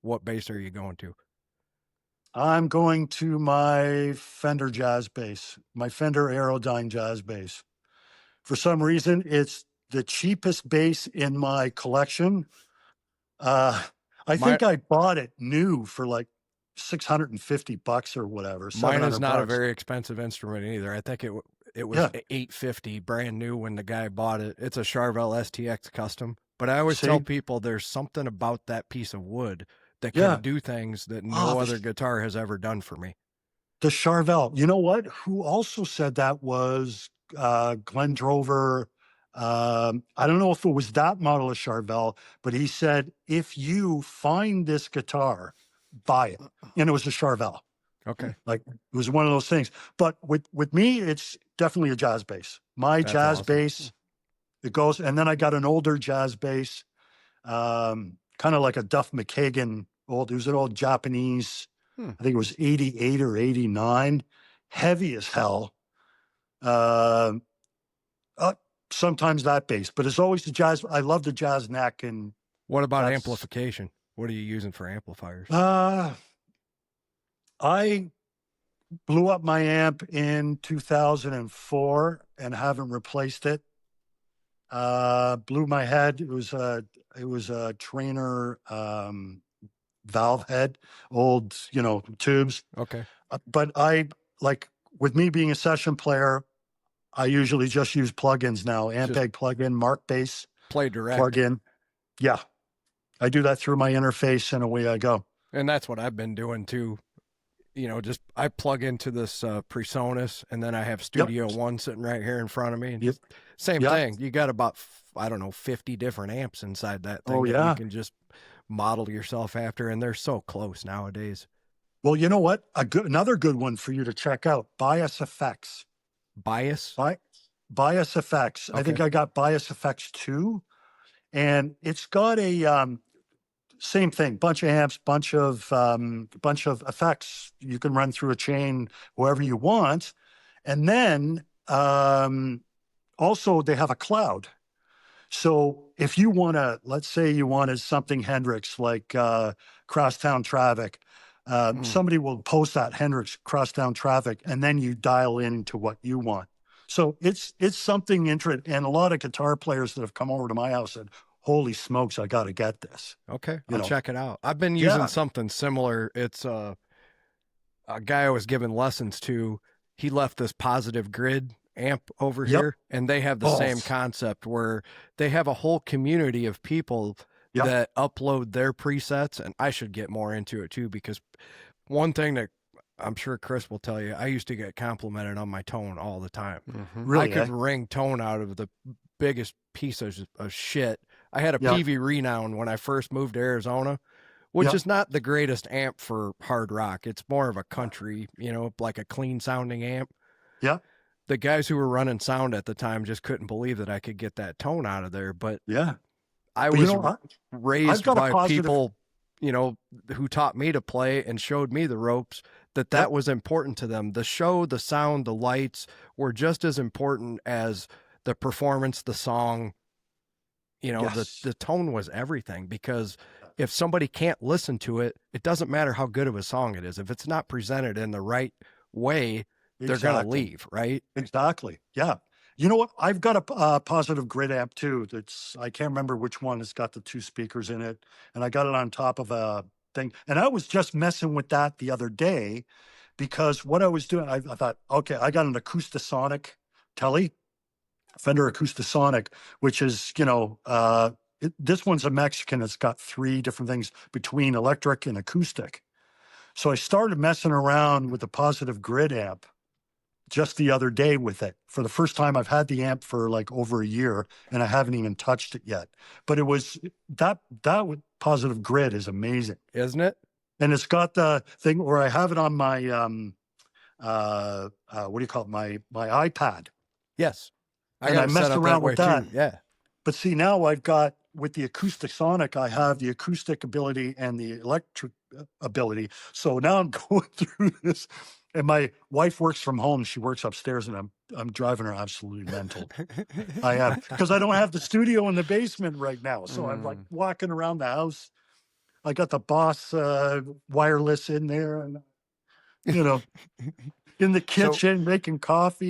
what bass are you going to? I'm going to my Fender jazz bass, my Fender Aerodyne jazz bass. For some reason, it's the cheapest bass in my collection. Uh, I My think I bought it new for like $650 or whatever, Mine is not a $700. very expensive instrument either. I think it was Yeah. $850 brand new when the guy bought it. It's a Charvel STX custom. But I always tell See? people there's something about that piece of wood that can Yeah. do things that Oh, no other guitar has ever done for me. the Charvel. You know what? Who also said that was Glenn Drover. I don't know if it was that model of Charvel, but he said, if you find this guitar, buy it. And it was a Charvel. Okay. Like it was one of those things. But with me, it's definitely a jazz bass. My That's jazz awesome. bass, it goes, and then I got an older jazz bass, kind of like a Duff McKagan old. It was an old Japanese. Hmm. I think it was 88 or 89, heavy as hell. Uh, uh, Sometimes that bass, but it's always the jazz. I love the jazz neck, and What about that's amplification? What are you using for amplifiers? I blew up my amp in 2004 and haven't replaced it. Blew my head. It was a trainer valve head, old, tubes. Okay. But I like with me being a session player, I usually just use plugins now. Just Ampeg plugin, Mark Bass play direct. plugin. Yeah, I do that through my interface, and away I go. And that's what I've been doing too. Just I plug into this PreSonus, and then I have Yep. Studio One sitting right here in front of me, and Yep. just same Yeah. thing. You got about I don't know 50 different amps inside that Oh thing that you yeah. can just model yourself after, and they're so close nowadays. Well, you know what? Another good one for you to check out. Bias Effects. Bias, Bi- Bias Effects. I think okay, I got Bias Effects 2, and it's got a same thing, bunch of amps, bunch of effects you can run through a chain wherever you want. And then also they have a cloud. So if you want to, let's say you wanted something Hendrix like Crosstown Traffic, mm. somebody will post that Hendrix Crosstown Traffic, and then you dial into what you want. So it's something interesting. And a lot of guitar players that have come over to my house said, "Holy smokes, I got to get this." Okay, You I'll know, check it out. I've been using yeah, something similar. It's a guy I was giving lessons to. He left this Positive Grid amp over yep, here, and they have the oh, same concept where they have a whole community of people yep, that upload their presets. And I should get more into it too, because one thing that I'm sure Chris will tell you, I used to get complimented on my tone all the time. I really, could eh? wring tone out of the biggest piece of shit. I had a Yeah, PV Renown when I first moved to Arizona, which yeah, is not the greatest amp for hard rock. It's more of a country, like a clean sounding amp. yeah, The guys who were running sound at the time just couldn't believe that I could get that tone out of there. But yeah. I But was I've raised got a by positive. people, who taught me to play and showed me the ropes, that Yep, was important to them. The show, the sound, the lights were just as important as the performance, the song. The yes, the tone was everything, because if somebody can't listen to it, it doesn't matter how good of a song it is. If it's not presented in the right way, they're gonna exactly. leave, right? Exactly. Yeah. You know what? I've got a positive grid amp too. I can't remember which one. It's got the two speakers in it, and I got it on top of a thing. And I was just messing with that the other day because what I was doing, I thought, okay, I got an Acoustasonic Telly, Fender Acoustasonic, which is, this one's a Mexican. It's got three different things between electric and acoustic. So I started messing around with the positive grid amp just the other day with it. For the first time, I've had the amp for like over a year, and I haven't even touched it yet. But it was that positive grid is amazing, Isn't it? and it's got the thing where I have it on my what do you call it, my iPad, Yes. I and got I it set messed up that around way with too. that. Yeah. But see, now I've got with the acoustic sonic, I have the acoustic ability and the electric ability. So now I'm going through this, and my wife works from home. She works upstairs, and I'm driving her absolutely mental. I am, because I don't have the studio in the basement right now. So I'm like Mm. walking around the house. I got the Boss wireless in there, and you know, in the So kitchen making coffee.